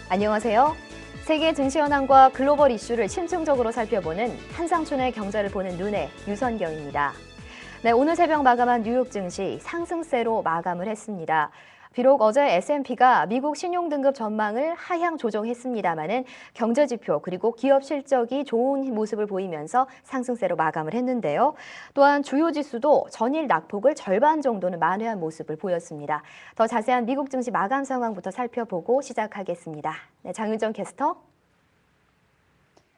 안녕하세요. 세계 증시 현황과 글로벌 이슈를 심층적으로 살펴보는 한상춘의 경제를 보는 눈의 유선경입니다. 네, 오늘 새벽 마감한 뉴욕 증시 상승세로 마감을 했습니다. 비록 어제 S&P가 미국 신용등급 전망을 하향 조정했습니다마는 경제지표 그리고 기업 실적이 좋은 모습을 보이면서 상승세로 마감을 했는데요. 또한 주요 지수도 전일 낙폭을 절반 정도는 만회한 모습을 보였습니다. 더 자세한 미국 증시 마감 상황부터 살펴보고 시작하겠습니다. 네, 장윤정 캐스터.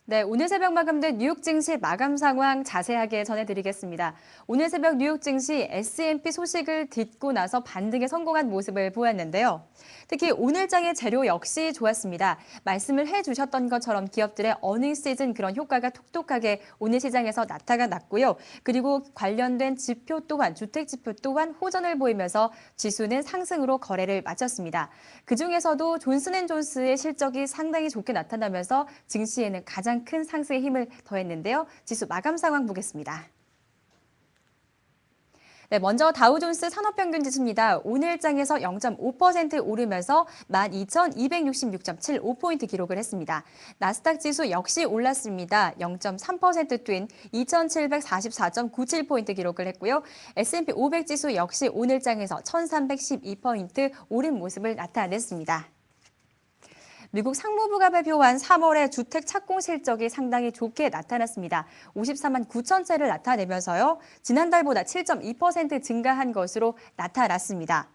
네, 오늘 새벽 마감된 뉴욕 증시 마감 상황 자세하게 전해드리겠습니다. 오늘 새벽 뉴욕 증시 S&P 소식을 듣고 나서 반등에 성공한 모습을 보였는데요. 특히 오늘장의 재료 역시 좋았습니다. 말씀을 해주셨던 것처럼 기업들의 어닝 시즌 그런 효과가 톡톡하게 오늘 시장에서 나타났고요. 그리고 관련된 지표 또한 주택 지표 또한 호전을 보이면서 지수는 상승으로 거래를 마쳤습니다. 그중에서도 존슨앤존스의 실적이 상당히 좋게 나타나면서 증시에는 가장 큰 상승의 힘을 더했는데요. 지수 마감 상황 보겠습니다. 네, 먼저 다우존스 산업평균 지수입니다. 오늘장에서 0.5% 오르면서 12,266.75포인트 기록을 했습니다. 나스닥 지수 역시 올랐습니다. 0.3% 뛴 2,744.97포인트 기록을 했고요. S&P 500 지수 역시 오늘장에서 1,312포인트 오른 모습을 나타냈습니다. 미국 상무부가 발표한 3월의 주택 착공 실적이 상당히 좋게 나타났습니다. 54만 9천 채를 나타내면서요. 지난달보다 7.2% 증가한 것으로 나타났습니다.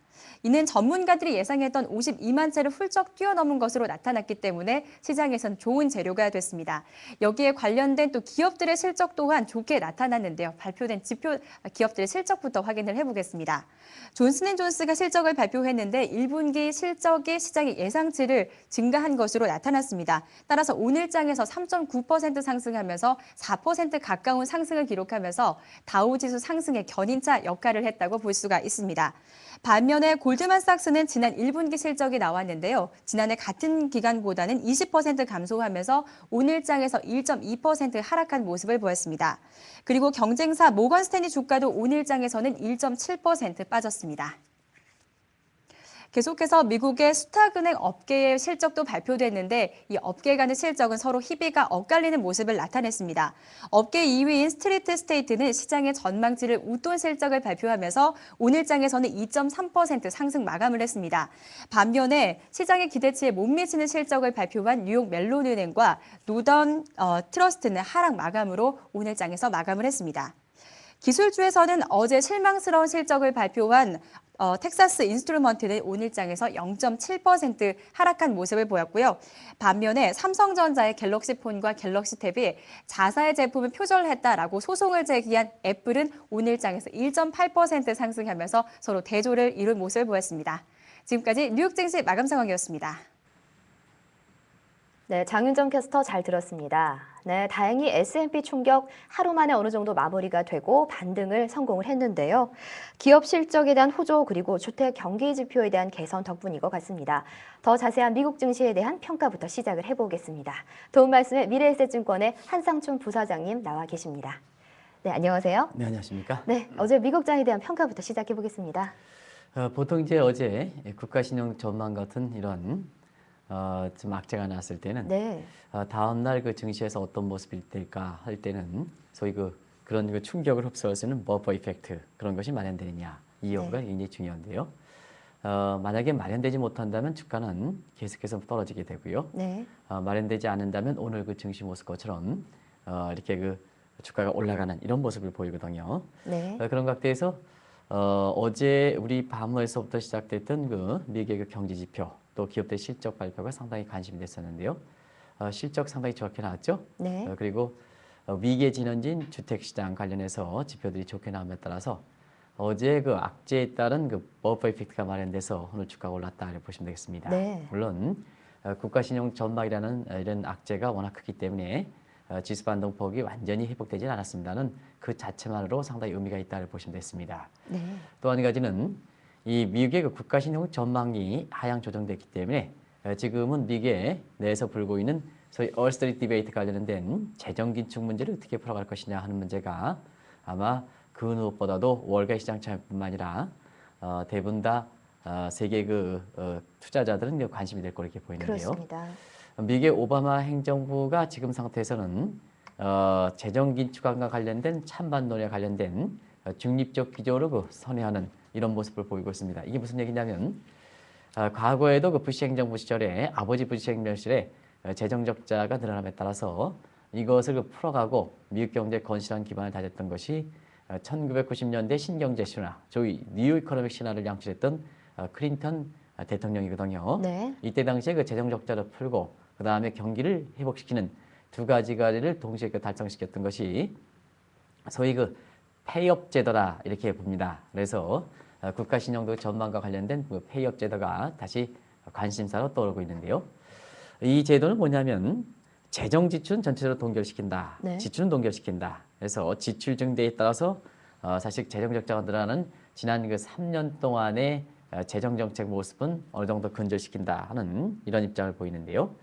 이는 전문가들이 예상했던 52만 채를 훌쩍 뛰어넘은 것으로 나타났기 때문에 시장에선 좋은 재료가 됐습니다. 여기에 관련된 또 기업들의 실적 또한 좋게 나타났는데요. 발표된 지표 기업들의 실적부터 확인을 해보겠습니다. 존슨앤존스가 실적을 발표했는데 1분기 실적이 시장의 예상치를 증가한 것으로 나타났습니다. 따라서 오늘장에서 3.9% 상승하면서 4% 가까운 상승을 기록하면서 다우지수 상승의 견인차 역할을 했다고 볼 수가 있습니다. 반면에 골드만삭스는 지난 1분기 실적이 나왔는데요. 지난해 같은 기간보다는 20% 감소하면서 오늘장에서 1.2% 하락한 모습을 보였습니다. 그리고 경쟁사 모건스탠리 주가도 오늘장에서는 1.7% 빠졌습니다. 계속해서 미국의 수탁은행 업계의 실적도 발표됐는데 이 업계 간의 실적은 서로 희비가 엇갈리는 모습을 나타냈습니다. 업계 2위인 스트리트 스테이트는 시장의 전망치를 웃돈 실적을 발표하면서 오늘장에서는 2.3% 상승 마감을 했습니다. 반면에 시장의 기대치에 못 미치는 실적을 발표한 뉴욕 멜론은행과 노던 트러스트는 하락 마감으로 오늘장에서 마감을 했습니다. 기술주에서는 어제 실망스러운 실적을 발표한 텍사스 인스트루먼트는 오늘장에서 0.7% 하락한 모습을 보였고요. 반면에 삼성전자의 갤럭시 폰과 갤럭시 탭이 자사의 제품을 표절했다라고 소송을 제기한 애플은 오늘장에서 1.8% 상승하면서 서로 대조를 이룬 모습을 보였습니다. 지금까지 뉴욕 증시 마감 상황이었습니다. 네, 장윤정 캐스터 잘 들었습니다. 네, 다행히 S&P 충격 하루 만에 어느 정도 마무리가 되고 반등을 성공을 했는데요. 기업 실적에 대한 호조 그리고 주택 경기 지표에 대한 개선 덕분인 것 같습니다. 더 자세한 미국 증시에 대한 평가부터 시작을 해보겠습니다. 도움 말씀에 미래에셋증권의 한상춘 부사장님 나와 계십니다. 네, 안녕하세요. 네, 안녕하십니까? 네, 어제 미국장에 대한 평가부터 시작해 보겠습니다. 보통 이제 어제 국가신용 전망 같은 이런 좀 악재가 났을 때는 네. 다음 날 그 증시에서 어떤 모습이 될까 할 때는 소위 그런 충격을 흡수할 수 있는 버퍼 이펙트 그런 것이 마련되느냐 이 여부가 네. 굉장히 중요한데요. 만약에 마련되지 못한다면 주가는 계속해서 떨어지게 되고요. 네. 마련되지 않는다면 오늘 그 증시 모습처럼 이렇게 그 주가가 올라가는 이런 모습을 보이거든요. 네. 그런 각도에서 어제 우리 밤에서부터 시작됐던 그 미국의 그 경제 지표 또 기업들 실적 발표가 상당히 관심이 됐었는데요. 실적 상당히 좋게 나왔죠. 네. 그리고 위기에 진원진 주택시장 관련해서 지표들이 좋게 나옴에 따라서 어제 그 악재에 따른 그 버퍼 이펙트가 마련돼서 오늘 주가가 올랐다 이렇게 보시면 되겠습니다. 네. 물론 국가신용 전망이라는 이런 악재가 워낙 크기 때문에 지수 반동폭이 완전히 회복되지 않았습니다는 그 자체만으로 상당히 의미가 있다고 보시면 됐습니다. 네. 또 한 가지는 이 미국의 그 국가신용 전망이 하향 조정됐기 때문에 지금은 미국에 내에서 불고 있는 소위 얼스트리트 디베이트 관련된 재정 긴축 문제를 어떻게 풀어갈 것이냐 하는 문제가 아마 그 무엇보다도 월가 시장 참여뿐만 아니라 대부분 다 세계 투자자들은 관심이 될 거로 이렇게 보이는데요. 그렇습니다. 미국의 오바마 행정부가 지금 상태에서는 재정 긴축안과 관련된 찬반 논의와 관련된 중립적 기조를 선회하는 이런 모습을 보이고 있습니다. 이게 무슨 얘기냐면 과거에도 그 부시 행정부 시절에 아버지 부시 행정부 시절에 재정 적자가 늘어남에 따라서 이것을 풀어가고 미국 경제에 건실한 기반을 다졌던 것이 1990년대 신경제 신화, 소위 뉴 이코노믹 신화를 양출했던 클린턴 대통령이거든요. 네. 이때 당시에 그 재정 적자를 풀고 그 다음에 경기를 회복시키는 두 가지를 동시에 달성시켰던 것이 소위 그 페이업 제도다 이렇게 봅니다. 그래서 국가신용도 전망과 관련된 그 페이업 제도가 다시 관심사로 떠오르고 있는데요. 이 제도는 뭐냐면 재정 지출은 전체적으로 동결시킨다. 네. 지출은 동결시킨다. 그래서 지출 증대에 따라서 사실 재정 적자가 늘어나는 지난 그 3년 동안의 재정 정책 모습은 어느 정도 근절시킨다 하는 이런 입장을 보이는데요.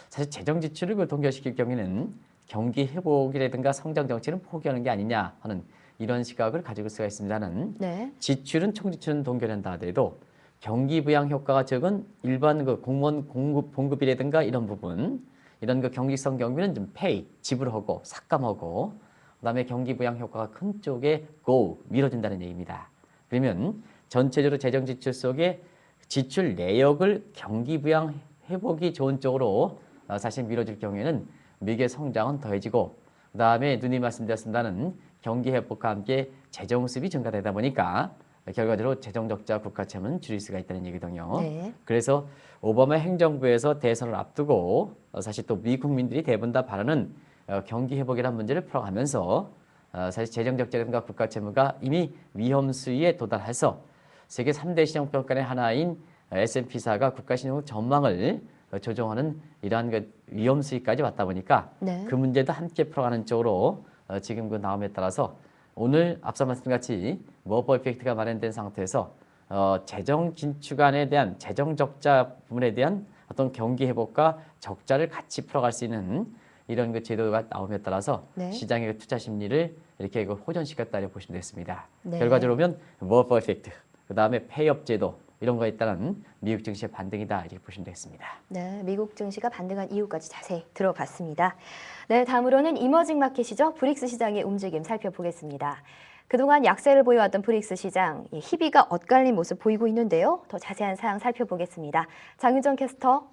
사실 재정 지출을 동결시킬 경우에는 경기 회복이라든가 성장 정책은 포기하는 게 아니냐 하는 이런 시각을 가지고 수가 있습니다는 네. 지출은 총지출은 동결한다 하더라도 경기 부양 효과가 적은 일반 그 공무원 봉급이라든가 이런 부분 이런 그 경직성 경비는 좀 지불하고 삭감하고 그다음에 경기 부양 효과가 큰 쪽에 밀어준다는 얘기입니다. 그러면 전체적으로 재정 지출 속에 지출 내역을 경기 부양 회복이 좋은 쪽으로 사실 밀어줄 경우에는 미국의 성장은 더해지고 그다음에 누님 말씀드렸습니다는 경기 회복과 함께 재정 수입이 증가되다 보니까 결과적으로 재정 적자 국가 채무는 줄일 수가 있다는 얘기거든요. 네. 그래서 오바마 행정부에서 대선을 앞두고 사실 또 미국 국민들이 대부분 다 바라는 경기 회복이라는 문제를 풀어가면서 사실 재정 적자라든가 국가 채무가 이미 위험 수위에 도달해서 세계 3대 신용평가의 하나인 S&P사가 국가 신용 전망을 조정하는 이러한 그 위험 수위까지 왔다 보니까 네. 그 문제도 함께 풀어가는 쪽으로 지금 그 나옴에 따라서 오늘 앞서 말씀같이 머버 이펙트가 마련된 상태에서 재정 긴축안에 대한 재정 적자 부분에 대한 어떤 경기 회복과 적자를 같이 풀어갈 수 있는 이런 그 제도가 나옴에 따라서 네. 시장의 시장 심리를 이렇게 호전시켰다고 보시면 되겠습니다. 네. 결과적으로 보면 머버 이펙트, 그 다음에 페이업 제도 이런 거에 따른 미국 증시의 반등이다 이렇게 보시면 되겠습니다. 네, 미국 증시가 반등한 이유까지 자세히 들어봤습니다. 네, 다음으로는 이머징 마켓이죠. 브릭스 시장의 움직임 살펴보겠습니다. 그동안 약세를 보여왔던 브릭스 시장, 희비가 엇갈린 모습 보이고 있는데요. 더 자세한 사항 살펴보겠습니다. 장윤정 캐스터.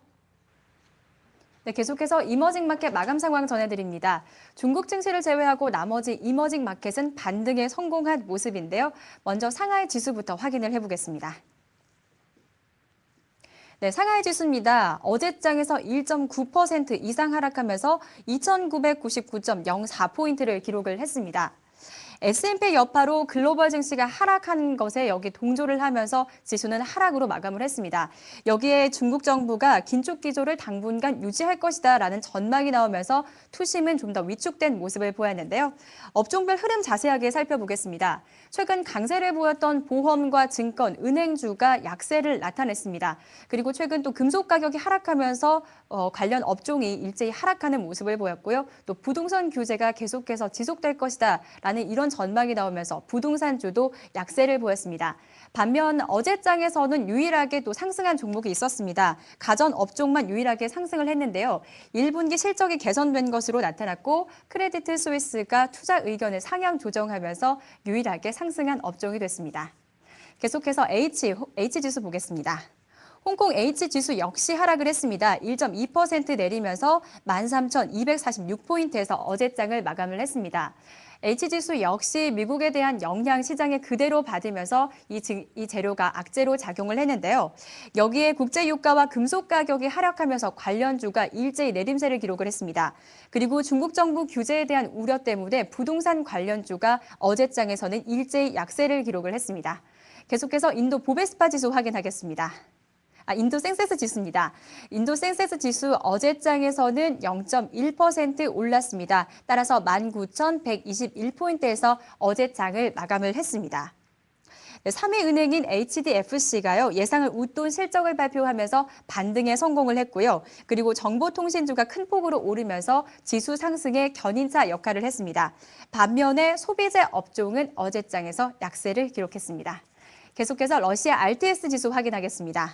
네, 계속해서 이머징 마켓 마감 상황 전해드립니다. 중국 증시를 제외하고 나머지 이머징 마켓은 반등에 성공한 모습인데요. 먼저 상하이 지수부터 확인을 해보겠습니다. 네, 상하이 지수입니다. 어제장에서 1.9% 이상 하락하면서 2,999.04포인트를 기록을 했습니다. S&P 여파로 글로벌 증시가 하락한 것에 여기 동조를 하면서 지수는 하락으로 마감을 했습니다. 여기에 중국 정부가 긴축 기조를 당분간 유지할 것이다라는 전망이 나오면서 투심은 좀 더 위축된 모습을 보였는데요. 업종별 흐름 자세하게 살펴보겠습니다. 최근 강세를 보였던 보험과 증권, 은행주가 약세를 나타냈습니다. 그리고 최근 또 금속 가격이 하락하면서 관련 업종이 일제히 하락하는 모습을 보였고요. 또 부동산 규제가 계속해서 지속될 것이다라는 이런 전망이 나오면서 부동산주도 약세를 보였습니다. 반면 어제장에서는 유일하게 또 상승한 종목이 있었습니다. 가전 업종만 유일하게 상승을 했는데요. 1분기 실적이 개선된 것으로 나타났고 크레디트 스위스가 투자 의견을 상향 조정하면서 유일하게 상승한 업종이 됐습니다. 계속해서 H지수 보겠습니다. 홍콩 H지수 역시 하락을 했습니다. 1.2% 내리면서 13,246포인트에서 어제장을 마감을 했습니다. H지수 역시 미국에 대한 영향 시장에 그대로 받으면서 이 재료가 악재로 작용을 했는데요. 여기에 국제유가와 금속 가격이 하락하면서 관련주가 일제히 내림세를 기록을 했습니다. 그리고 중국 정부 규제에 대한 우려 때문에 부동산 관련주가 어제장에서는 일제히 약세를 기록을 했습니다. 계속해서 인도 보베스파 지수 확인하겠습니다. 인도 센섹스 지수입니다. 인도 센섹스 지수 어제장에서는 0.1% 올랐습니다. 따라서 19,121포인트에서 어제장을 마감을 했습니다. 3위 은행인 HDFC가요, 예상을 웃돈 실적을 발표하면서 반등에 성공을 했고요. 그리고 정보통신주가 큰 폭으로 오르면서 지수 상승에 견인차 역할을 했습니다. 반면에 소비재 업종은 어제장에서 약세를 기록했습니다. 계속해서 러시아 RTS 지수 확인하겠습니다.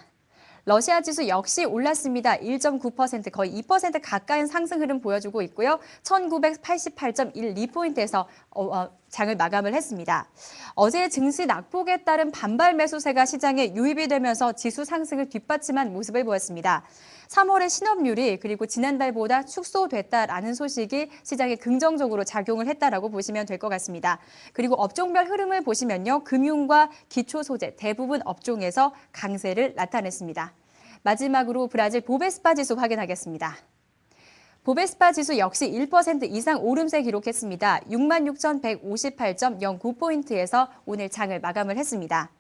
러시아 지수 역시 올랐습니다. 1.9% 거의 2% 가까이 상승 흐름 보여주고 있고요. 1988.12포인트에서 장을 마감을 했습니다. 어제 증시 낙폭에 따른 반발 매수세가 시장에 유입이 되면서 지수 상승을 뒷받침한 모습을 보였습니다. 3월의 신업률이 그리고 지난달보다 축소됐다라는 소식이 시장에 긍정적으로 작용을 했다라고 보시면 될 것 같습니다. 그리고 업종별 흐름을 보시면요. 금융과 기초소재 대부분 업종에서 강세를 나타냈습니다. 마지막으로 브라질 보베스파 지수 확인하겠습니다. 보베스파 지수 역시 1% 이상 오름세 기록했습니다. 66,158.09포인트에서 오늘 장을 마감을 했습니다.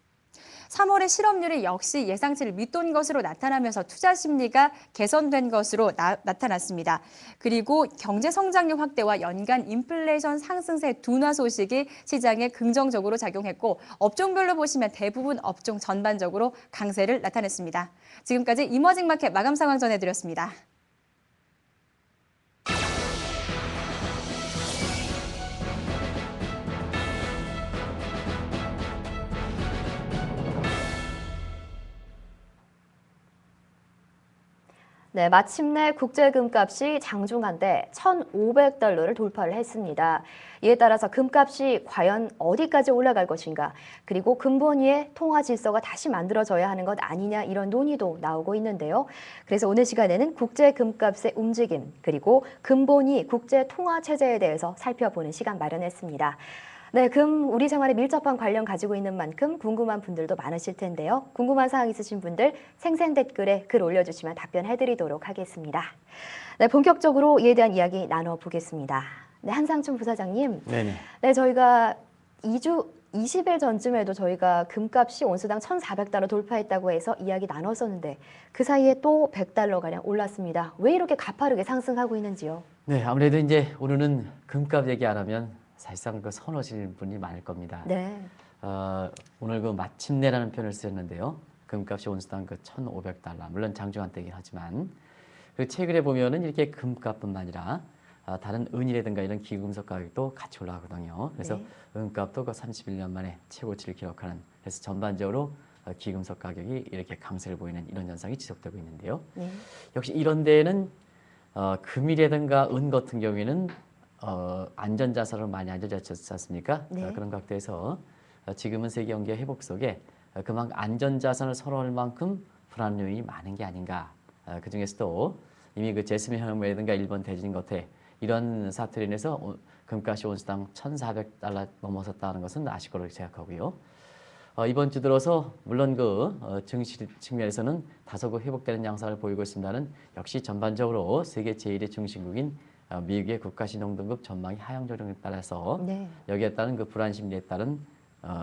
3월의 실업률이 역시 예상치를 밑돈 것으로 나타나면서 투자 심리가 개선된 것으로 나타났습니다. 그리고 경제 성장률 확대와 연간 인플레이션 상승세 둔화 소식이 시장에 긍정적으로 작용했고 업종별로 보시면 대부분 업종 전반적으로 강세를 나타냈습니다. 지금까지 이머징 마켓 마감 상황 전해드렸습니다. 네, 마침내 국제금값이 장중한데 1,500달러를 돌파를 했습니다. 이에 따라서 금값이 과연 어디까지 올라갈 것인가, 그리고 근본위의 통화 질서가 다시 만들어져야 하는 것 아니냐, 이런 논의도 나오고 있는데요. 그래서 오늘 시간에는 국제금값의 움직임, 그리고 근본위 국제 통화 체제에 대해서 살펴보는 시간 마련했습니다. 네, 우리 생활에 밀접한 관련 가지고 있는 만큼 궁금한 분들도 많으실 텐데요. 궁금한 사항 있으신 분들 생생 댓글에 글 올려주시면 답변해드리도록 하겠습니다. 네, 본격적으로 이에 대한 이야기 나눠보겠습니다. 네, 한상춘 부사장님. 네네. 네, 저희가 20일 전쯤에도 저희가 금값이 온수당 1,400달러 돌파했다고 해서 이야기 나눴었는데 그 사이에 또 100달러가량 올랐습니다. 왜 이렇게 가파르게 상승하고 있는지요? 네, 아무래도 이제 오늘은 금값 얘기 안 하면 사실상 그 선호하시는 분이 많을 겁니다. 네. 오늘 그 마침내라는 표현을 쓰였는데요. 금값이 온수당 그 1,500달러. 물론 장중한 때이긴 하지만 그 최근에 보면은 이렇게 금값뿐만 아니라 다른 은이라든가 이런 기금속 가격도 같이 올라가거든요. 그래서 네. 은값도 그 31년 만에 최고치를 기록하는, 그래서 전반적으로 기금속 가격이 이렇게 강세를 보이는 이런 현상이 지속되고 있는데요. 네. 역시 이런 데에는 금이라든가 은 같은 경우에는 안전자산으로 많이 알려졌지 않습니까? 네. 그런 각도에서 지금은 세계 경제 회복 속에 그만큼 안전자산을 선호할 만큼 불안 요인이 많은 게 아닌가. 그 중에서도 이미 그 제스민 혁명이라든가 일본 대진 같은 이런 사태로 인해서 금값이 온수당 1,400달러 넘어섰다는 것은 아실 거로 생각하고요. 이번 주 들어서 물론 그 증시 측면에서는 다소 그 회복되는 양상을 보이고 있습니다는 역시 전반적으로 세계 제1의 중심국인 미국의 국가신용등급 전망이 하향 조정에 따라서 네. 여기에 따른 그 불안 심리에 따른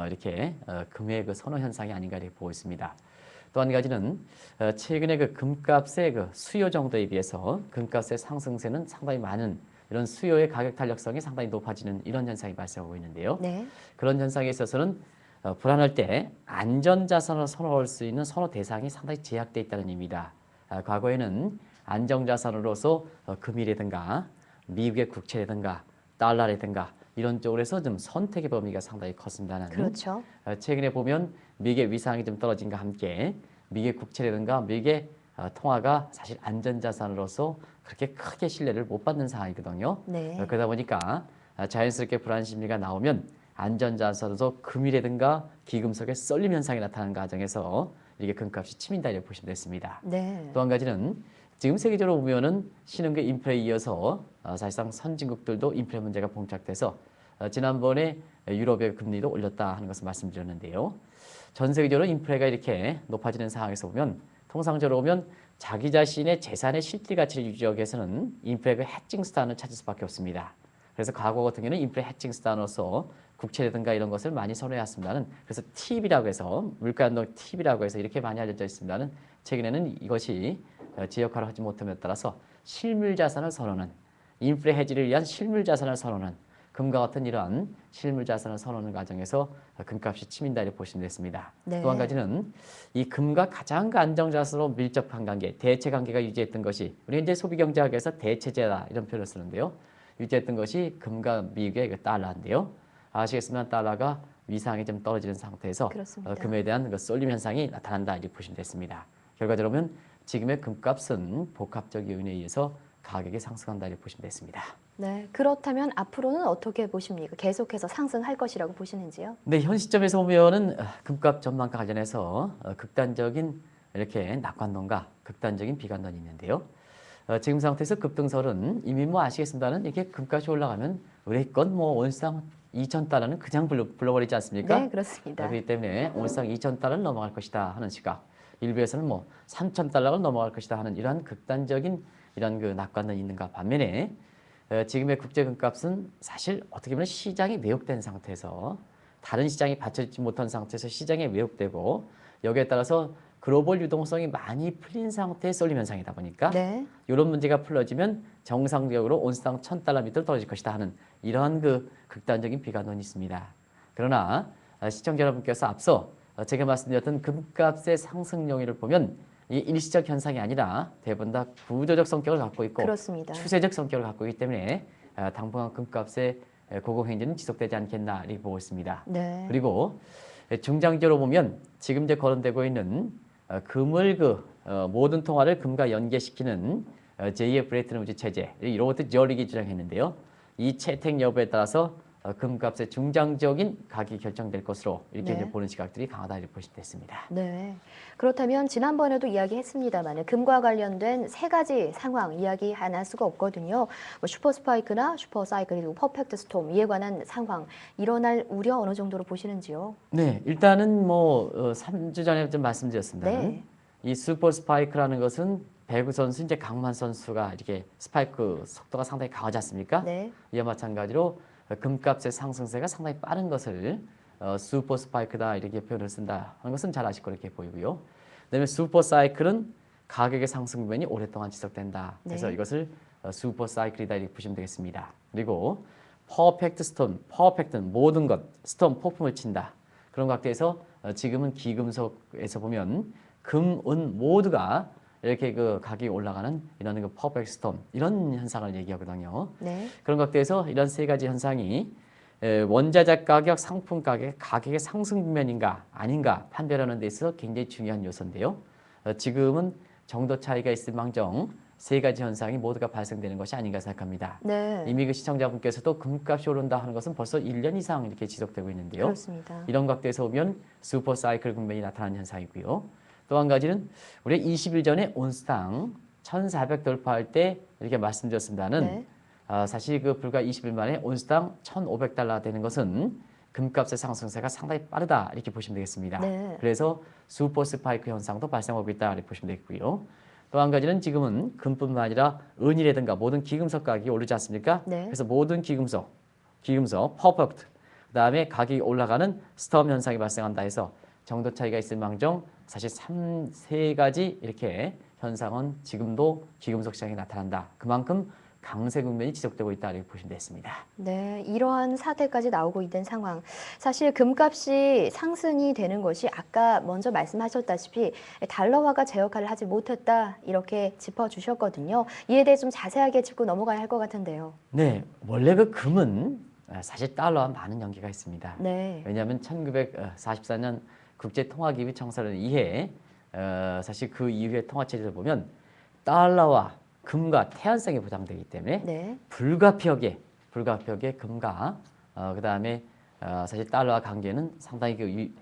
이렇게 금의 그 선호 현상이 아닌가 이렇게 보고 있습니다. 또 한 가지는 최근에 그 금값의 그 수요 정도에 비해서 금값의 상승세는 상당히 많은 이런 수요의 가격 탄력성이 상당히 높아지는 이런 현상이 발생하고 있는데요. 네. 그런 현상에 있어서는 불안할 때 안전자산을 선호할 수 있는 선호 대상이 상당히 제약되어 있다는 의미입니다. 과거에는 안정자산으로서 금이라든가 미국의 국채라든가 달러라든가 이런 쪽으로 해서 좀 선택의 범위가 상당히 컸습니다는. 그렇죠. 최근에 보면 미국의 위상이 좀 떨어진과 함께 미국의 국채라든가 미국의 통화가 사실 안전자산으로서 그렇게 크게 신뢰를 못 받는 상황이거든요. 네. 그러다 보니까 자연스럽게 불안 심리가 나오면 안전자산으로서 금이라든가 기금속에 쏠림 현상이 나타나는 과정에서 이게 금값이 치민다 이렇게 보시면 됐습니다. 네. 또 한 가지는 지금 세계적으로 보면은 신흥국 인플레에 이어서 사실상 선진국들도 인플레 문제가 봉착돼서 지난번에 유럽의 금리도 올렸다 하는 것을 말씀드렸는데요. 전 세계적으로 인플레가 이렇게 높아지는 상황에서 보면 통상적으로 보면 자기 자신의 재산의 실질 가치를 유지하기 위해서는 인플레 그 해칭 수단을 찾을 수밖에 없습니다. 그래서 과거 같은 경우는 인플레 해칭 수단으로서 국채라든가 이런 것을 많이 선호해왔습니다는. 그래서 팁이라고 해서 물가 연동 팁이라고 해서 이렇게 많이 알려져 있습니다는. 최근에는 이것이 제 역할을 하지 못함에 따라서 실물 자산을 선호하는 인플레 해지를 위한 실물 자산을 선호하는 금과 같은 이러한 실물 자산을 선호하는 과정에서 금값이 치민다 이렇게 보시면 됐습니다. 네. 또 한 가지는 이 금과 가장 안정자산으로 밀접한 관계, 대체 관계가 유지했던 것이 우리 이제 소비경제학에서 대체제다 이런 표현을 쓰는데요. 유지했던 것이 금과 미국의 그 달러인데요. 아시겠지만 달러가 위상이 좀 떨어지는 상태에서 그렇습니다. 금에 대한 그 쏠림 현상이 나타난다 이렇게 보시면 됐습니다. 결과적으로 보면 지금의 금값은 복합적 요인에 의해서 가격이 상승한다 이렇게 보시면 됐습니다. 네, 그렇다면 앞으로는 어떻게 보십니까? 계속해서 상승할 것이라고 보시는지요? 네, 현 시점에서 보면은 금값 전망과 관련해서 극단적인 이렇게 낙관론과 극단적인 비관론이 있는데요. 지금 상태에서 급등설은 이미 뭐 아시겠습니다는 이렇게 금값이 올라가면 의뢰권 뭐 온스당 2,000달러는 그냥 불러버리지 않습니까? 네, 그렇습니다. 그렇기 때문에 온스당 2,000달러를 넘어갈 것이다 하는 시각. 일부에서는 뭐 3,000달러를 넘어갈 것이다 하는 이러한 극단적인 이런 그 낙관론이 있는가 반면에 지금의 국제 금값은 사실 어떻게 보면 시장이 왜곡된 상태에서 다른 시장이 받쳐주지 못한 상태에서 시장에 왜곡되고 여기에 따라서 글로벌 유동성이 많이 풀린 상태의 쏠림 현상이다 보니까 네. 이런 문제가 풀어지면 정상적으로 온스당 1,000달러 밑으로 떨어질 것이다 하는 이러한 그 극단적인 비관론이 있습니다. 그러나 시청자 여러분께서 앞서 제가 말씀드렸던 금값의 상승 요인을 보면 이 일시적 현상이 아니라 대부분 다 구조적 성격을 갖고 있고 그렇습니다. 추세적 성격을 갖고 있기 때문에 당분간 금값의 고공행진은 지속되지 않겠나 이렇게 보고 있습니다. 네. 그리고 중장기적으로 보면 지금 이제 거론되고 있는 금을 모든 통화를 금과 연계시키는 제2의 브레튼 우즈 체제 이런 것도 저릭이 주장했는데요. 이 채택 여부에 따라서 금값의 중장기적인 가격이 결정될 것으로 이렇게 네. 이제 보는 시각들이 강하다 이렇게 보시면 됐습니다. 네. 그렇다면 지난번에도 이야기했습니다만 금과 관련된 세 가지 상황 이야기 안 할 수가 없거든요. 뭐 슈퍼 스파이크나 슈퍼 사이클 그리고 퍼펙트 스톰 이에 관한 상황 일어날 우려 어느 정도로 보시는지요? 네, 일단은 뭐 3주 전에 좀 말씀드렸습니다. 네. 이 슈퍼 스파이크라는 것은 배구 선수 이제 강만 선수가 이렇게 스파이크 속도가 상당히 강하지 않습니까? 네. 이와 마찬가지로 금값의 상승세가 상당히 빠른 것을 슈퍼 스파이크다 이렇게 표현을 쓴다 하는 것은 잘 아실 거로 이렇게 보이고요. 그다음에 슈퍼 사이클은 가격의 상승 부분이 오랫동안 지속된다. 그래서 네. 이것을 슈퍼 사이클이다 이렇게 보시면 되겠습니다. 그리고 퍼펙트 스톰, 퍼펙트는 모든 것, 스톰 폭풍을 친다. 그런 각도에서 지금은 기금속에서 보면 금, 은 모두가 이렇게 그 가격이 올라가는 이런 그 퍼펙트 스톰 이런 현상을 얘기하거든요. 네. 그런 각도에서 이런 세 가지 현상이 원자재 가격, 상품 가격의 상승 국면인가 아닌가 판별하는 데 있어서 굉장히 중요한 요소인데요. 지금은 정도 차이가 있을 망정 세 가지 현상이 모두가 발생되는 것이 아닌가 생각합니다. 네. 이미 그 시청자분께서도 금값이 오른다 하는 것은 벌써 1년 이상 이렇게 지속되고 있는데요. 그렇습니다. 이런 각도에서 보면 슈퍼 사이클 국면이 나타나는 현상이고요. 또 한 가지는 우리 20일 전에 온스당 1,400 돌파할 때 이렇게 말씀드렸습니다는 네. 사실 그 불과 20일 만에 온스당 1,500달러 되는 것은 금값의 상승세가 상당히 빠르다 이렇게 보시면 되겠습니다. 네. 그래서 슈퍼 스파이크 현상도 발생하고 있다 이렇게 보시면 되겠고요. 또 한 가지는 지금은 금뿐만 아니라 은이라든가 모든 기금속 가격이 오르지 않습니까? 네. 그래서 모든 기금속, 퍼펙트, 그다음에 가격이 올라가는 스톰 현상이 발생한다 해서 정도 차이가 있을 망정 사실 세 가지 이렇게 현상은 지금도 기금속 시장에 나타난다. 그만큼 강세 국면이 지속되고 있다 이렇게 보시면 됐습니다. 네, 이러한 사태까지 나오고 있는 상황. 사실 금값이 상승이 되는 것이 아까 먼저 말씀하셨다시피 달러화가 제 역할을 하지 못했다 이렇게 짚어주셨거든요. 이에 대해 좀 자세하게 짚고 넘어가야 할 것 같은데요. 네, 원래 그 금은 사실 달러와 많은 연계가 있습니다. 네, 왜냐하면 1944년 국제통화기구 청사를 이해 사실 그 이후의 통화체제를 보면 달러와 금과 태안성이 보장되기 때문에 네, 불가피하게 금과 그다음에 사실 달러와 관계는 상당히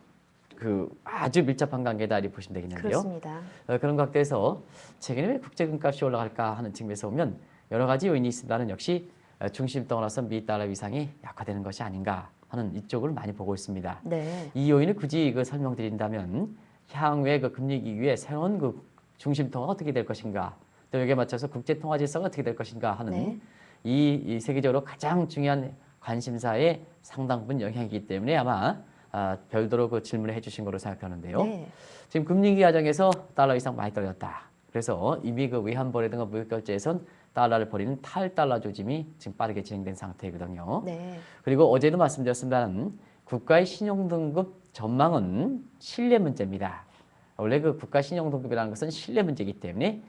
그 아주 밀접한 관계다 이렇게 보시면 되겠는데요. 그렇습니다. 그런 각도에서 최근에 왜 국제 금값이 올라갈까 하는 측면에서 보면 여러 가지 요인이 있습니다는 역시 중심 떠나서 미 달러 위상이 약화되는 것이 아닌가 하는 이쪽을 많이 보고 있습니다. 네, 이 요인을 굳이 설명드린다면 향후에 그 금리 기구의 새로운 그 중심통화 어떻게 될 것인가, 또 여기에 맞춰서 국제 통화 질서가 어떻게 될 것인가 하는 네. 이 세계적으로 가장 중요한 관심사의 상당 부분 영향이기 때문에 아마 별도로 그 질문을 해주신 거로 생각하는데요. 네. 지금 금융위기 과정에서 달러 이상 많이 떨어졌다. 그래서 이미 그 외환거래든가 무역결제에선 달러를 버리는 탈달러 조짐이 지금 빠르게 진행된 상태이거든요. 네. 그리고 어제도 말씀드렸습니다만 국가의 신용등급 전망은 신뢰 문제입니다. 원래 그 국가 신용등급이라는 것은 신뢰 문제이기 때문에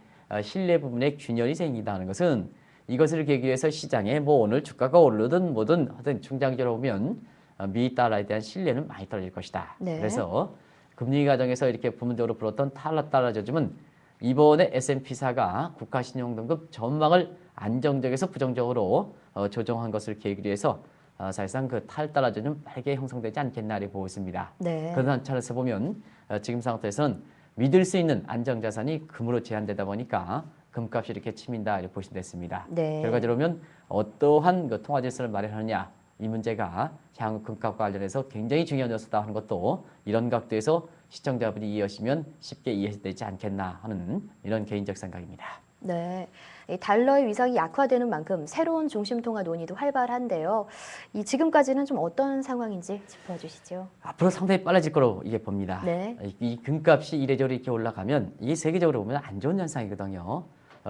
신뢰 부분에 균열이 생긴다는 것은 이것을 계기로 해서 시장에 뭐 오늘 주가가 오르든 뭐든 하여튼 중장기적으로 보면 미 달러에 대한 신뢰는 많이 떨어질 것이다. 네. 그래서 금리 과정에서 이렇게 부분적으로 불었던 달러 조짐은 이번에 S&P사가 국가 신용등급 전망을 안정적에서 부정적으로 조정한 것을 계기로 해서 사실상 그 탈달러 조짐은 빠르게 형성되지 않겠나 이렇게 보고 있습니다. 네. 그런 차원에서 보면 지금 상태에서는 믿을 수 있는 안정자산이 금으로 제한되다 보니까 금값이 이렇게 치민다 이렇게 보시면 됐습니다. 네. 결과적으로 보면 어떠한 그 통화질서를 마련하느냐 이 문제가 향후 금값과 관련해서 굉장히 중요한 요소다 하는 것도 이런 각도에서 시청자분이 이해하시면 쉽게 이해되지 않겠나 하는 이런 개인적 생각입니다. 네, 이 달러의 위상이 약화되는 만큼 새로운 중심통화 논의도 활발한데요. 이 지금까지는 좀 어떤 상황인지 짚어주시죠. 앞으로 상당히 빨라질 거로 이게 봅니다. 네. 이 금값이 이래저래 이렇게 올라가면 이게 세계적으로 보면 안 좋은 현상이거든요.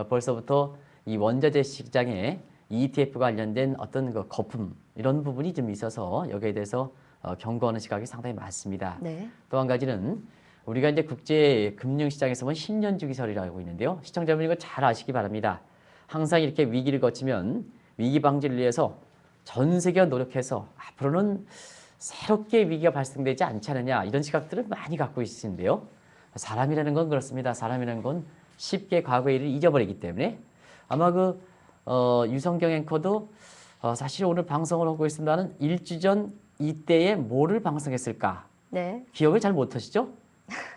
벌써부터 이 원자재 시장에 ETF 관련된 어떤 그 거품 이런 부분이 좀 있어서 여기에 대해서 경고하는 시각이 상당히 많습니다. 네. 또 한 가지는 우리가 이제 국제 금융 시장에서 보면 10년 주기설이라고 하고 있는데요. 시청자분 이거 잘 아시기 바랍니다. 항상 이렇게 위기를 거치면 위기 방지를 위해서 전 세계가 노력해서 앞으로는 새롭게 위기가 발생되지 않지 않느냐 이런 시각들을 많이 갖고 있으신데요. 사람이라는 건 그렇습니다. 사람이라는 건 쉽게 과거의 일을 잊어버리기 때문에 아마 유성경 앵커도 사실 오늘 방송을 하고 있습니다는 일주 전 이때에 뭐를 방송했을까 네. 기억을 잘 못하시죠?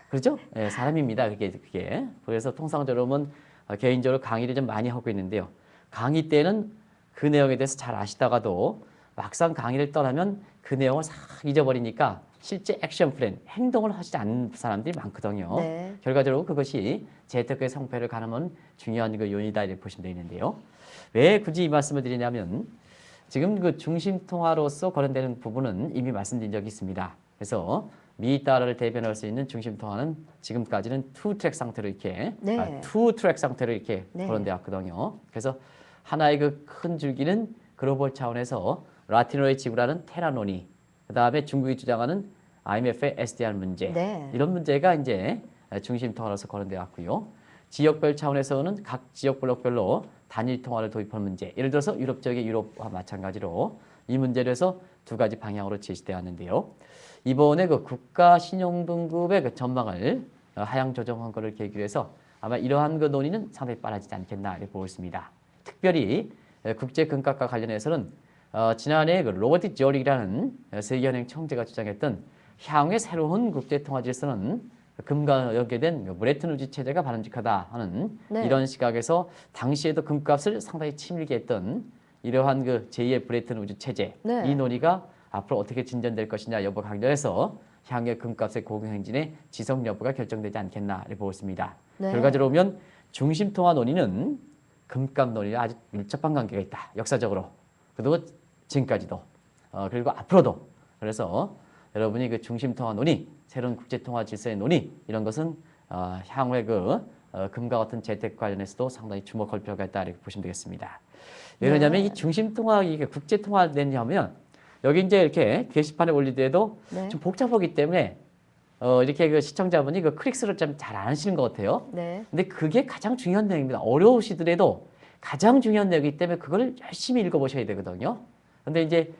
그렇죠? 네, 사람입니다. 그게. 그래서 통상적으로 보면 개인적으로 강의를 좀 많이 하고 있는데요. 강의 때는 그 내용에 대해서 잘 아시다가도 막상 강의를 떠나면 그 내용을 싹 잊어버리니까 실제 액션 플랜, 행동을 하지 않는 사람들이 많거든요. 네. 결과적으로 그것이 재테크의 성패를 가늠하는 중요한 그 요인이다 이렇게 보시면 되겠는데요. 왜 굳이 이 말씀을 드리냐면 지금 그 중심통화로서 거론되는 부분은 이미 말씀드린 적이 있습니다. 그래서 미 달러를 대변할 수 있는 중심통화는 지금까지는 투 트랙 상태로 이렇게 네. 투 트랙 상태로 이렇게 네. 거론되어 왔거든요. 그래서 하나의 그 큰 줄기는 글로벌 차원에서 라틴어를 지불하는 테라 논의, 그다음에 중국이 주장하는 IMF의 SDR 문제, 네. 이런 문제가 이제 중심통화로서 거론되어 왔고요. 지역별 차원에서는 각 지역 블록별로 단일 통화를 도입하는 문제, 예를 들어서 유럽 지역의 유럽과 마찬가지로 이 문제를 해서 두 가지 방향으로 제시되어 왔는데요. 이번에 그 국가 신용등급의 그 전망을 하향 조정한 것을 계기로 해서 아마 이러한 그 논의는 상당히 빨라지지 않겠나 이렇게 보고 있습니다. 특별히 국제 금값과 관련해서는 지난해 그 로버트 조릭이라는 세계은행 총재가 주장했던 향후의 새로운 국제 통화 질서는 금과 연계된 브레튼 우즈 체제가 바람직하다 하는 네. 이런 시각에서 당시에도 금값을 상당히 치밀게 했던 이러한 그 제2의 브레튼 우즈 체제, 네. 이 논의가 앞으로 어떻게 진전될 것이냐 여부 관련해서 향후의 금값의 고공행진의 지속 여부가 결정되지 않겠나 이렇게 보고 있습니다. 네. 결과적으로 보면 중심통화 논의는 금값 논의와 아주 밀접한 관계가 있다. 역사적으로. 그리고 지금까지도. 그리고 앞으로도. 그래서 여러분이 그 중심통화 논의, 새로운 국제통화 질서의 논의 이런 것은 향후의 금과 같은 재테크 관련해서도 상당히 주목할 필요가 있다 이렇게 보시면 되겠습니다. 왜 그러냐면 이 중심통화 이게 국제통화 되냐면 여기 이제 이렇게 게시판에 올리더라도 네. 좀 복잡하기 때문에 이렇게 그 시청자분이 그 클릭스를 좀 잘 안 하시는 것 같아요. 네. 근데 그게 가장 중요한 내용입니다. 어려우시더라도 가장 중요한 내용이기 때문에 그걸 열심히 읽어보셔야 되거든요. 근데 이제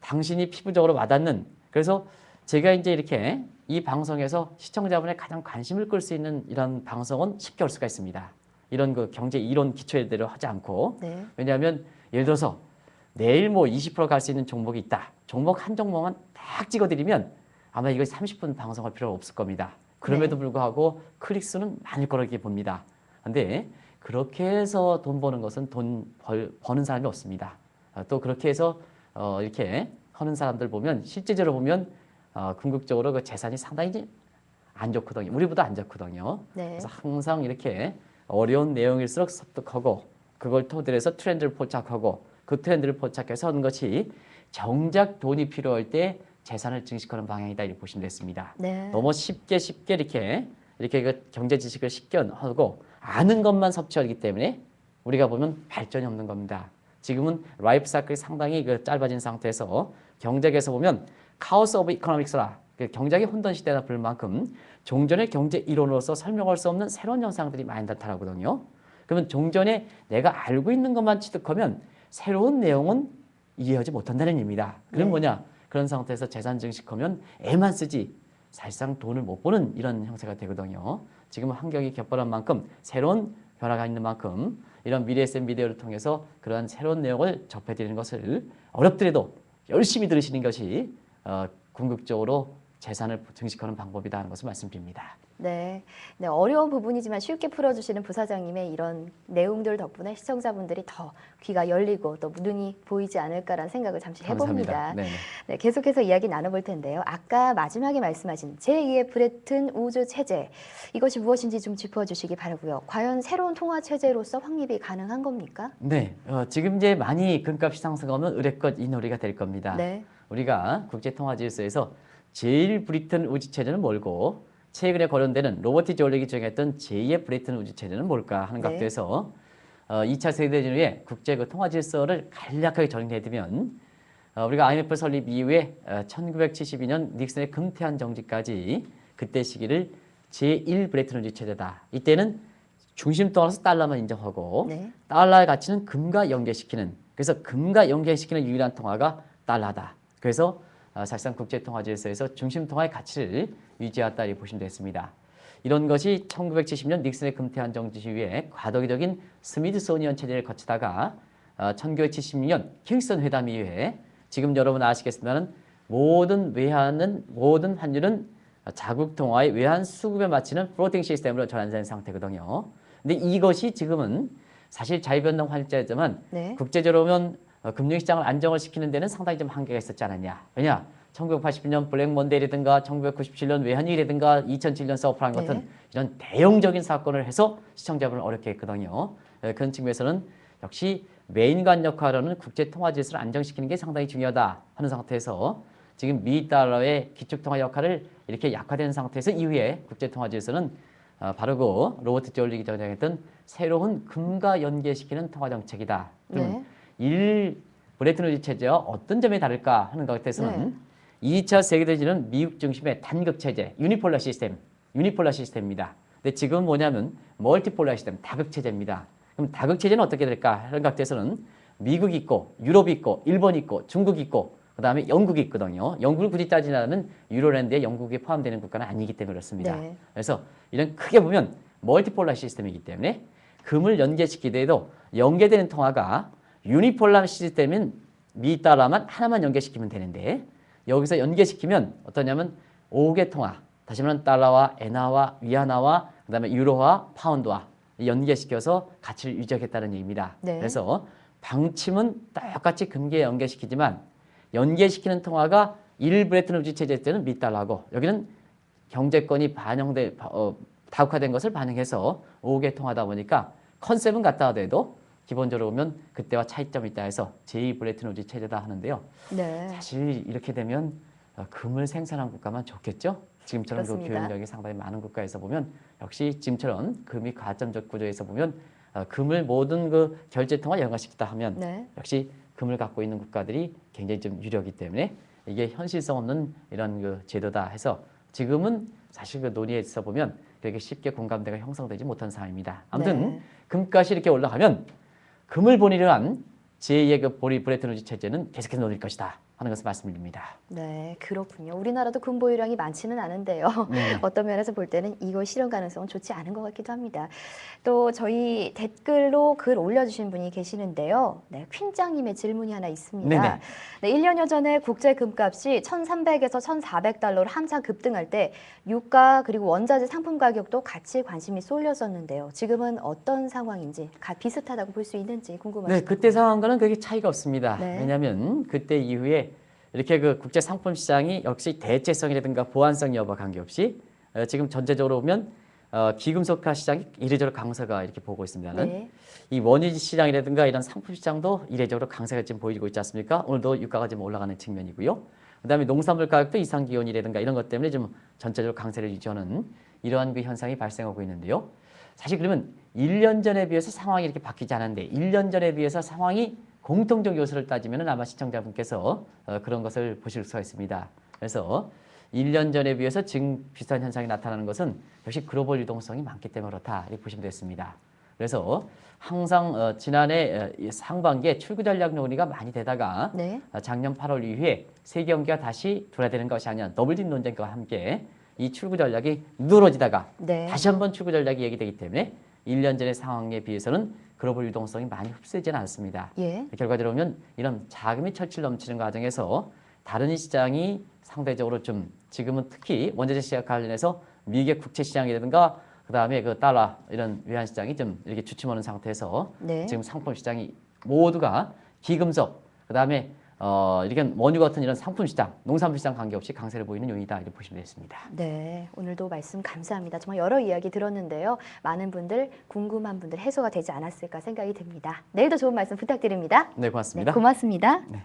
당신이 피부적으로 와닿는, 그래서 제가 이제 이렇게 이 방송에서 시청자분의 가장 관심을 끌 수 있는 이런 방송은 쉽게 올 수가 있습니다. 이런 그 경제 이론 기초대로 하지 않고. 네. 왜냐하면 예를 들어서 내일 뭐 20% 갈 수 있는 종목이 있다. 종목 한 종목만 딱 찍어드리면 아마 이거 30분 방송할 필요 없을 겁니다. 그럼에도 불구하고 클릭수는 많을 거라고 봅니다. 근데 그렇게 해서 돈 버는 것은 버는 사람이 없습니다. 또 그렇게 해서 이렇게 하는 사람들 보면 실제적으로 보면 궁극적으로 그 재산이 상당히 안 좋거든요. 우리보다 안 좋거든요. 네. 그래서 항상 이렇게 어려운 내용일수록 섭득하고 그걸 토대로 해서 트렌드를 포착하고 그 트렌드를 포착해서 하는 것이 정작 돈이 필요할 때 재산을 증식하는 방향이다 이렇게 보시면 됐습니다. 네. 너무 쉽게 이렇게 그 경제 지식을 쉽게 하고 아는 것만 섭취하기 때문에 우리가 보면 발전이 없는 겁니다. 지금은 라이프 사이클이 상당히 그 짧아진 상태에서 경제계에서 보면 카오스 오브 이코노믹스라 그 경제의 혼돈 시대가 부를 만큼 종전의 경제 이론으로서 설명할 수 없는 새로운 현상들이 많이 나타나거든요. 그러면 종전에 내가 알고 있는 것만 취득하면 새로운 내용은 이해하지 못한다는 의미입니다. 그럼 네. 뭐냐? 그런 상태에서 재산 증식하면 애만 쓰지 사실상 돈을 못 버는 이런 형태가 되거든요. 지금 환경이 격벌한 만큼 새로운 변화가 있는 만큼 이런 미래 SM 미디어를 통해서 그러한 새로운 내용을 접해드리는 것을 어렵더라도 열심히 들으시는 것이 궁극적으로 재산을 증식하는 방법이다 하는 것을 말씀드립니다. 네. 네, 어려운 부분이지만 쉽게 풀어주시는 부사장님의 이런 내용들 덕분에 시청자분들이 더 귀가 열리고 또 눈이 보이지 않을까라는 생각을 잠시 해봅니다. 감사합니다. 네네. 네, 계속해서 이야기 나눠볼 텐데요. 아까 마지막에 말씀하신 제2의 브레튼 우주 체제, 이것이 무엇인지 좀 짚어주시기 바라고요. 과연 새로운 통화 체제로서 확립이 가능한 겁니까? 네, 지금 이제 많이 금값이 상승하면 의뢰껏 이 놀이가 될 겁니다. 네. 우리가 국제통화질서에서 제일 브리튼 우주체제는 뭘고 최근에 거론되는 로버트 졸릭이 정했던 제2의 브레튼 우주체제는 뭘까 하는 네. 각도에서 2차 세계대전 후에 국제 그 통화질서를 간략하게 정리해두면 우리가 IMF 설립 이후에 1972년 닉슨의 금태한 정지까지 그때 시기를 제1 브레튼 우주체제다. 이때는 중심 떠나서 달러만 인정하고 네. 달러의 가치는 금과 연계시키는, 그래서 금과 연계시키는 유일한 통화가 달러다. 그래서 사실상 국제통화질서에서 중심통화의 가치를 유지했다 이렇게 보시면 되겠습니다. 이런 것이 1970년 닉슨의 금태한 정지 이후에 과도기적인 스미드소니언 체제를 거치다가 1976년 킹스턴 회담 이후에 지금 여러분 아시겠습니다만 모든 환율은 자국 통화의 외환 수급에 맞추는 플로팅 시스템으로 전환된 상태거든요. 근데 이것이 지금은 사실 자유변동 환율제지만 네. 국제적으로 보면 금융시장을 안정을 시키는 데는 상당히 좀 한계가 있었지 않았냐. 왜냐? 1980년 블랙 먼데이라든가 1997년 외환위기라든가 2007년 서프라임 같은 네. 이런 대형적인 사건을 해서 시청자분을 어렵게 했거든요. 그런 측면에서는 역시 메인관 역할로는 국제통화질서를 안정시키는 게 상당히 중요하다 하는 상태에서 지금 미 달러의 기축통화 역할을 이렇게 약화된 상태에서 이후에 국제통화질서는 바로 그 로버트 졸릭이 정했던 새로운 금과 연계시키는 통화정책이다. 네. 브레튼 우즈 체제와 어떤 점이 다를까 하는 것 같아서는 2차 세계대전은 미국 중심의 단극 체제, 유니폴라 시스템입니다. 근데 지금 뭐냐면 멀티폴라 시스템, 다극 체제입니다. 그럼 다극 체제는 어떻게 될까 하는 것 같아서는 미국이 있고 유럽이 있고 일본이 있고 중국이 있고 그다음에 영국이 있거든요. 영국을 굳이 따지자면 유로랜드에 영국이 포함되는 국가는 아니기 때문에 그렇습니다. 네. 그래서 이런 크게 보면 멀티폴라 시스템이기 때문에 금을 연계시키더라도 연계되는 통화가 유니폴라 시스템인 미 달러만 하나만 연계시키면 되는데 여기서 연계시키면 어떠냐면 5개 통화, 다시 말하면 달러와 엔화와 위안화와 그다음에 유로와 파운드와 연계시켜서 가치를 유지하겠다는 얘기입니다. 네. 그래서 방침은 똑같이 금기에 연계시키지만 연계시키는 통화가 1 브레튼 우즈 체제 때는 미 달러고 여기는 경제권이 다국화된 것을 반영해서 5개 통하다 보니까 컨셉은 같다 하더라도 기본적으로 보면 그때와 차이점이 있다 해서 제2 브레튼 우즈 체제다 하는데요. 네. 사실 이렇게 되면 금을 생산한 국가만 좋겠죠. 지금처럼 그 그렇습니다. 교역력이 상당히 많은 국가에서 보면 역시 지금처럼 금이 가점적 구조에서 보면 금을 모든 그 결제 통화 연관시키다 하면 네. 역시 금을 갖고 있는 국가들이 굉장히 좀 유리하기 때문에 이게 현실성 없는 이런 그 제도다 해서 지금은 사실 그 논의에 있어 보면 그렇게 쉽게 공감대가 형성되지 못한 상황입니다. 아무튼 네. 금값이 이렇게 올라가면 금을 본위로 한 제2의 그 브레튼 우즈 체제는 계속해서 논의할 것이다 하는 것을 말씀드립니다. 네, 그렇군요. 우리나라도 금 보유량이 많지는 않은데요. 네. 어떤 면에서 볼 때는 이거 실현 가능성은 좋지 않은 것 같기도 합니다. 또 저희 댓글로 글 올려주신 분이 계시는데요. 네, 퀸장님의 질문이 하나 있습니다. 네네. 네, 1년여 전에 국제 금값이 1,300에서 1,400달러로 한참 급등할 때 유가 그리고 원자재 상품 가격도 같이 관심이 쏠렸었는데요. 지금은 어떤 상황인지 비슷하다고 볼 수 있는지 궁금합니다. 네, 그때 상황과는 그렇게 차이가 없습니다. 네. 왜냐하면 그때 이후에 이렇게 그 국제 상품 시장이 역시 대체성이라든가 보안성 여부와 관계없이 지금 전체적으로 보면 기금속화 시장이 이례적으로 강세가 이렇게 보고 있습니다는 네. 이 원유 시장이라든가 이런 상품 시장도 이례적으로 강세가 지금 보이고 있지 않습니까? 오늘도 유가가 좀 올라가는 측면이고요. 그다음에 농산물 가격도 이상 기온이라든가 이런 것 때문에 좀 전체적으로 강세를 유지하는 이러한 그 현상이 발생하고 있는데요. 사실 그러면 1년 전에 비해서 상황이 이렇게 바뀌지 않았는데 1년 전에 비해서 상황이 공통적 요소를 따지면 아마 시청자분께서 그런 것을 보실 수가 있습니다. 그래서 1년 전에 비해서 지금 비슷한 현상이 나타나는 것은 역시 글로벌 유동성이 많기 때문에 그렇다 이렇게 보시면 되겠습니다. 그래서 항상 지난해 상반기에 출구 전략 논의가 많이 되다가 네. 작년 8월 이후에 세계 경기가 다시 돌아되는 것이 아니라 더블딥 논쟁과 함께 이 출구 전략이 누러지다가 네. 다시 한번 출구 전략이 얘기되기 때문에 1년 전의 상황에 비해서는 글로벌 유동성이 많이 흡수되지는 않습니다. 예. 결과적으로 보면 이런 자금이 철칠 넘치는 과정에서 다른 시장이 상대적으로 좀 지금은 특히 원자재 시장 관련해서 미국의 국채 시장이라든가 그다음에 그 달러 이런 외환 시장이 좀 이렇게 주춤하는 상태에서 네. 지금 상품 시장이 모두가 기금속 그다음에 이렇게 원유 같은 이런 상품 시장, 농산물 시장 관계없이 강세를 보이는 요인이다 이렇게 보시면 되겠습니다. 네, 오늘도 말씀 감사합니다. 정말 여러 이야기 들었는데요. 많은 분들 궁금한 분들 해소가 되지 않았을까 생각이 듭니다. 내일도 좋은 말씀 부탁드립니다. 네, 고맙습니다. 네, 고맙습니다. 네.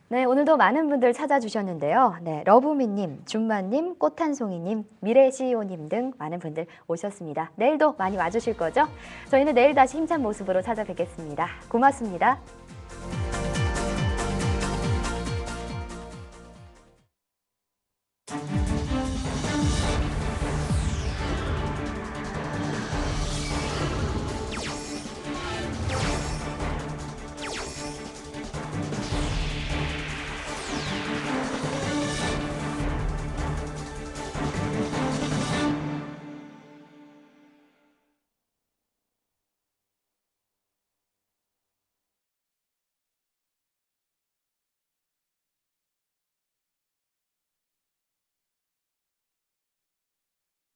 네, 오늘도 많은 분들 찾아주셨는데요. 네, 러브미님, 준마님, 꽃한송이님, 미래CEO님 등 많은 분들 오셨습니다. 내일도 많이 와주실 거죠? 저희는 내일 다시 힘찬 모습으로 찾아뵙겠습니다. 고맙습니다.